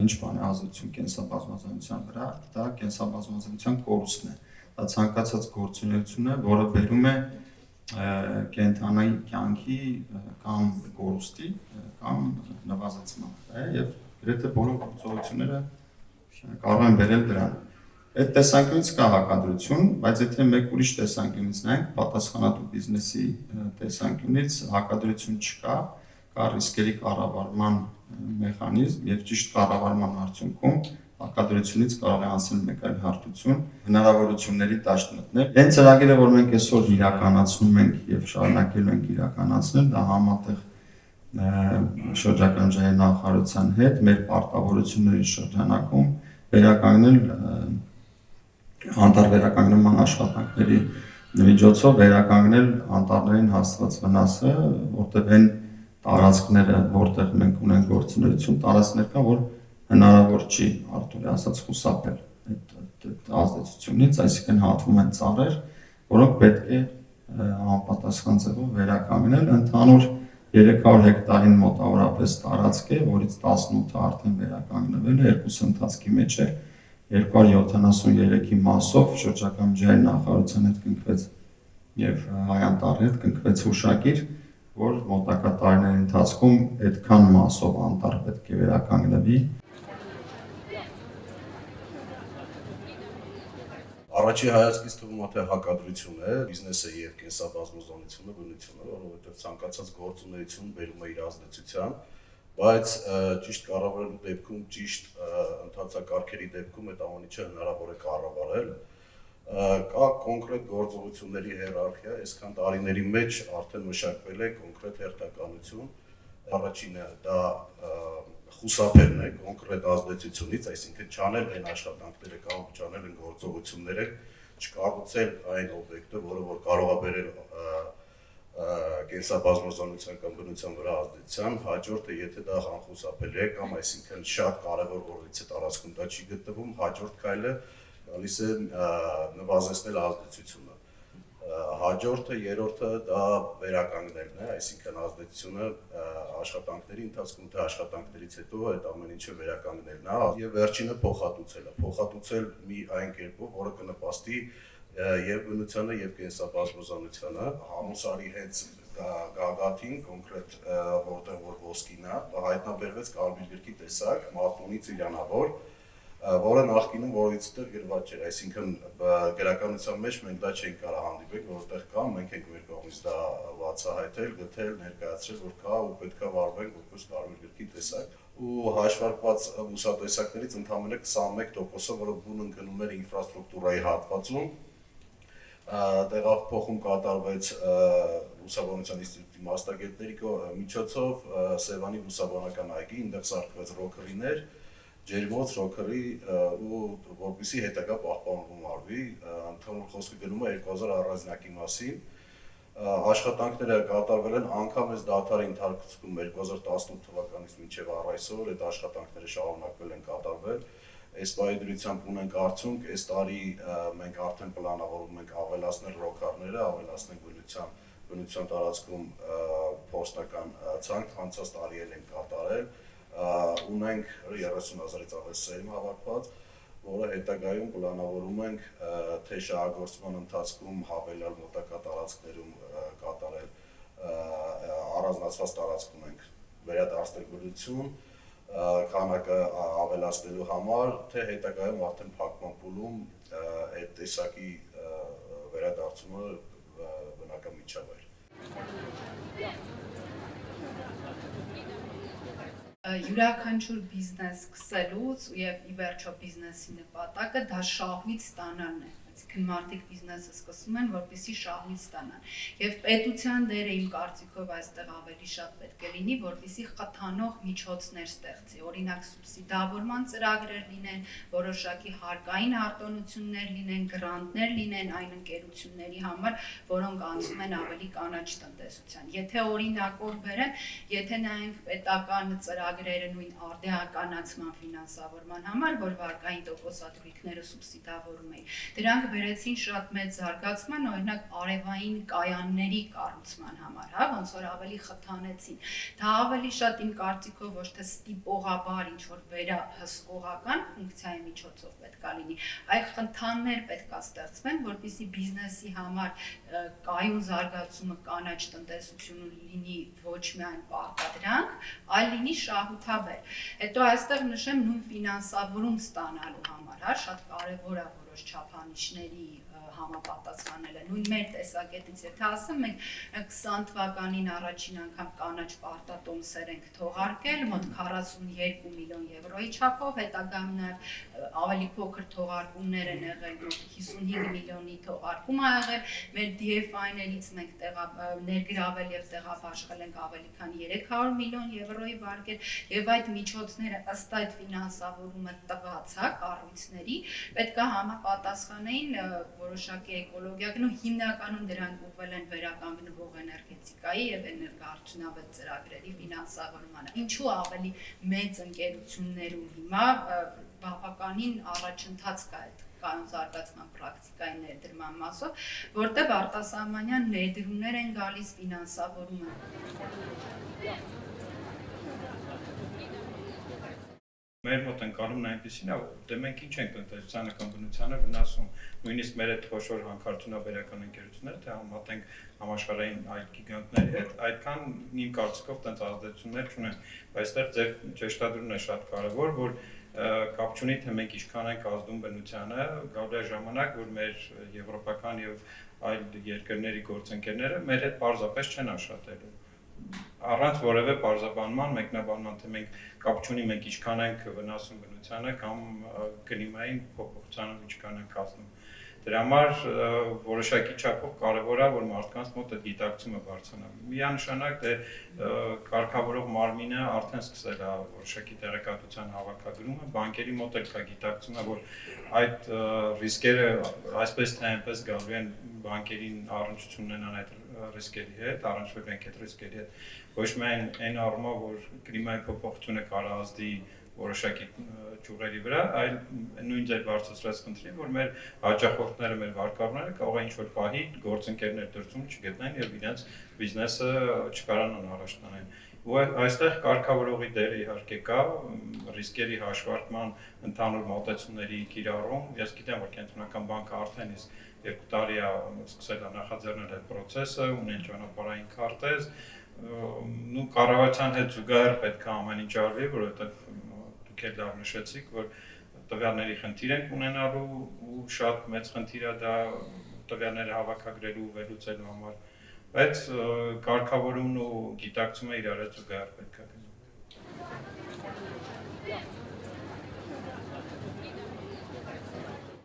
Ինչ բան է ազդեցություն կենսաբազմազանության վրա, դա կենսաբազմազանության կորուստն է։ Դա ցանկացած գործունեություն է, որը բերում է կենթանի կյանքի կամ կորուստի կամ նվազեցման, եւ գրեթե բոլոր գործողությունները կարող են բերել դրան։ Այդ տեսանկյունից կա հակադրություն, բայց եթե մեկ ուրիշ տեսանկյունից նայենք, պատասխանատու բիզնեսի տեսանկյունից հակադրություն չկա, կա ռիսկերի կառավարման մեխանիզմ եւ ճիշտ կառավարման արդյունքում հակադրությունից կարող է անցնել մեկ այլ հարթություն, հնարավորությունների դաշտ մտնել։ Այն ծրագիրը, որ մենք այսօր իրականացնում ենք եւ շարունակելու ենք իրականացնել, դա համատեղ շրջակայքի նախարարության հետ մեր պարտավորությունների շրջանակում վերականգնել անտառվերականգնման աշխատանքների միջոցով վերականգնել անտառներին հասցված վնասը, որտեղ այն տարածքները, որտեղ մենք ունենք գործունեություն, տարածքներ կան, որ հնարավոր չի, Արտուրի ասած, խուսափել այդ ազդեցությունից, այսինքն հատվում են ծառեր, որոնք պետք է համապատասխան ձևով վերականգնել, ընդհանուր 300 հեկտարին մոտավորապես տարածք է, որից 18-ը արդեն վերականգնվել է, երկուսը ընթացքի մեջ է, 273-ի մասով շրջակա միջազգային նախարարության հետ կնքվեց եւ Հայ անտառի հետ կնքվեց հուշագիր, որ մոտակա տարիների ընթացքում այդքան մասով անտառ պետք է վերականգնվի։ Առաջի հայացքից թվում է թե հակադրություն է, բիզնեսը եւ կենսաբազմազանությունը բնությունը, որովհետեւ ցանկացած գործունեություն բերում է իր ազդեցության, բայց ճիշտ կառավարելու դեպքում, ճիշտ ընթացակարգերի դեպքում այդ ամեն ինչը հնարավոր է կառավարել։ Կա կոնկրետ գործողությունների հիերարխիա, այսքան տարիների մեջ արդեն մշակվել է կոնկրետ հերթականություն։ Առաջինը դա խուսափելն է կոնկրետ ազդեցությունից, այսինքն չանել այն աշխատանքները կամ չանել այն գործողությունները, չկառուցել այն օբյեկտը, որը որ կարող է բերել կենսաբազմազանության կամ բնության վրա ազդեցության, հաջորդը եթե դա անխուսափելի է կամ այսինքն շատ կարևոր որից է տարածքում դա չի գտնվում, հաջորդ քայլը գալիս է նվազեցնել ազդեցությունը։ Հաջորդը, երրորդը դա վերականգնելն է, այսինքն ազդեցությունը աշխատանքների ընթացքում թե աշխատանքներից հետո այդ ամեն ինչը վերականգնելն է, եւ վերջինը փոխհատուցելը։ Փոխհատուցել մի այն կերպով, որը կնպաստի եւ բնությանը եւ կենսաբազմազանությանը, համուսարի հենց գագաթին կոնկրետ որտեղ որ ոսկին է, հայտնաբերվեց կարմիր գրքի տեսակ, մատնունի ծիրանավոր, որը նախկինում որից դեռ գրված չէր, այսինքն գրականության մեջ մենք դա չենք կարող հանդիպել, որտեղ կա, մենք ենք մեր կողմից դա բացահայտել, գտել, ներկայացրել, որ կա ու պետքա վարվենք որպես կարմիր գրքի տեսակ, ու հաշվարկված բուսատեսակներից ընդամենը 21%-ը, որը բուն ընկնում էր ինֆրաստրուկտուրայի հատվածում, տեղափոխում կատարվեց բուսաբանության ինստիտուտի մասնագետների միջոցով Սևանի բուսաբանական այգի, այնտեղ սարքվեց ռոքերիներ, ջերմոց ռոքերի ու որպեսզի հետագա պահպանվում արվի, ընդհանուր խոսքը գնում է 2000 առանձնակի մասին։ Աշխատանքները կատարվել են անգամ այս դադարի ընթացքում 2018 թվականից մինչև առ այսօր այդ աշխատանքները շարունակվել են կատարվել։ Այս պայմանությամբ ունենք արդյունք, այս տարի մենք արդեն պլանավորում ենք ավելացնել ռոքարները, ավելացնել բնության տարածքում փոստական ցանկ, անցած տարի էլ ենք կատարել, ունենք 30,000-ից ավել սերմ հավաքված, որը հետագայում պլանավորում ենք թե շահագործման ընթացքում հավելյալ մոտակա տարածքներում կատարել, առանձնացված տարածքում ենք վերադարձնել բնություն, քանակը ավելացնելու համար, թե հետագայում արդեն փակման փուլում այդ տեսակի վերադարձումը բնական միջավայր։ Յուրաքանչյուր բիզնես սկսելուց եւ ի վերջո բիզնեսի նպատակը դա շահույթ ստանալն է։ Այսինքն մարդիկ բիզնեսը սկսում են, որպեսզի շահույթ ստանան։ Եվ պետության դերը իմ կարծիքով այստեղ ավելի շատ պետք է լինի, որպեսզի խթանող միջոցներ ստեղծի։ Օրինակ սուբսիդավորման ծրագրեր լինեն, որոշակի հարկային արտոնություններ լինեն, գրանտներ լինեն այն ընկերությունների համար, որոնք անցնում են ավելի կանաչ տնտեսության։ Եթե օրինակով բերեմ, եթե նայենք պետական ծրագրերը նույն արդիականացման ֆինանսավորման համար, որ վարկային տոկոսադրույքները սուբսիդավորում էին, դրանք բերեցին շատ մեծ զարգացման, օրինակ արևային կայանների կառուցման համար, հա, ոնց որ ավելի խթանեցին։ Դա ավելի շատ իմ կարծիքով ոչ թե ստիպողաբար ինչ որ վերահսկողական ֆունկցիայի միջոցով պետքա լինի, այլ խթաններ պետքա ստեղծվեն, որպեսզի բիզնեսի համար կայուն զարգացումը կանաչ տնտեսություն լինի ոչ միայն պարտադրանք, այլ լինի շահութաբեր։ Հետո այստեղ նշեմ նույն ֆինանսավորում ստանալու համար, հա, շատ կարևոր է որոշ չափանիշների համապատասխանելը։ Նույն մեր տեսակետից, եթե ասեմ, մենք 20 թվականին առաջին անգամ կանաչ պարտատոմսեր ենք թողարկել, մոտ 42 միլիոն եվրոյի չափով, հետագայում նաև ավելի փոքր թողարկումներ են եղել, մոտ 55 միլիոնի թողարկում ա եղել, մեր DFI-ներից մենք ներգրավել եւ տեղաբաշխել ենք ավելի քան 300 միլիոն եվրոյի վարկեր, եւ այդ միջոցները ըստ այդ ֆինանսավորումը տված, հա, կառույցների պետք է համապատասխանեին որոշակի էկոլոգիական ու հիմնականում դրանք ուղղվել են վերականգնվող էներգետիկայի եւ էներգոարդյունավետ ծրագրերի ֆինանսավորմանը։ Ինչու ավելի մեծ ընկերություններում հիմա բավականին առաջընթաց կա այդ կանոն զարգացման պրակտիկայի ներդրման մասով, որտեղ արտասահմանյան ներդրումներ են գալիս ֆինանսավորումը։ Մեր մոտ ընկալումն այնպեսին է, դե մենք ինչ ենք տնտեսությանը կամ բնությանը վնասում, նույնիսկ մեր այդ խոշոր հանքարդյունաբերական ընկերությունները, թե համատենք համաշխարհային այլ գիգանտների հետ, այդքան իմ կարծիքով տենց ազդեցություններ չունեն, բայց այստեղ ձեր ճշտադրումն է շատ կարևոր, որ կապ չունի, թե մենք ինչքան ենք ազդում բնությանը, գալու է ժամանակ, որ մեր եվրոպական եւ այլ երկրների գործընկերները մեր հետ պարզապես չեն աշխատելու առանց որևէ պարզաբանման, մեկնաբանման, թե մենք կապ չունի, մենք ինչքան ենք վնասում բնությանը կամ կլիմային փոփոխությանը ինչքան ենք ազդում։ Դրա համար որոշակի չափով կարևոր է, որ մարդկանց մոտ այդ գիտակցումը բարձրանա։ Միանշանակ դե կարգավորող մարմինը արդեն սկսել է որոշակի տեղեկատվության հավաքագրումը, բանկերի մոտ էլ կա գիտակցումը, որ այդ ռիսկերը այսպես թե այնպես գալու են բանկերին առնչություն ունենան այդ ռիսկերի հետ, առնչվելու ենք այդ ռիսկերի հետ, ոչ միայն այն առումով, որ կլիմայի փոփոխությունը կարող ազդի որոշակի ճյուղերի վրա, այլ նույն ձեր բարձրացրած խնդրին, որ մեր հաճախորդները, մեր վարկավորները կարող է ինչ-որ պահի գործընկերներ դրսում չգտնեն եւ իրենց բիզնեսը չկարանան առաջ տանեն։ Ու այստեղ կարգավորողի դերը իհարկե կա, ռիսկերի հաշվարկման ընդհանուր մոտեցումների կիրառում։ Ես գիտեմ, որ Կենտրոնական բանկը արդեն իսկ 2 տարի է սկսել նախաձեռնել այդ process-ը, ունեն ճանապարհային քարտեզ, ու կառավարության հետ զուգահեռ պետք է ամեն ինչ արվի, որովհետեւ դուք էլ լավ նշեցիք, որ տվյալների խնդիր ենք ունենալու ու շատ մեծ խնդիր է դա տվյալները հավաքագրելու ու վերլուծելու համար, բայց կարգավորումն ու գիտակցումը իրար հետ զուգահեռ պետք է գնա։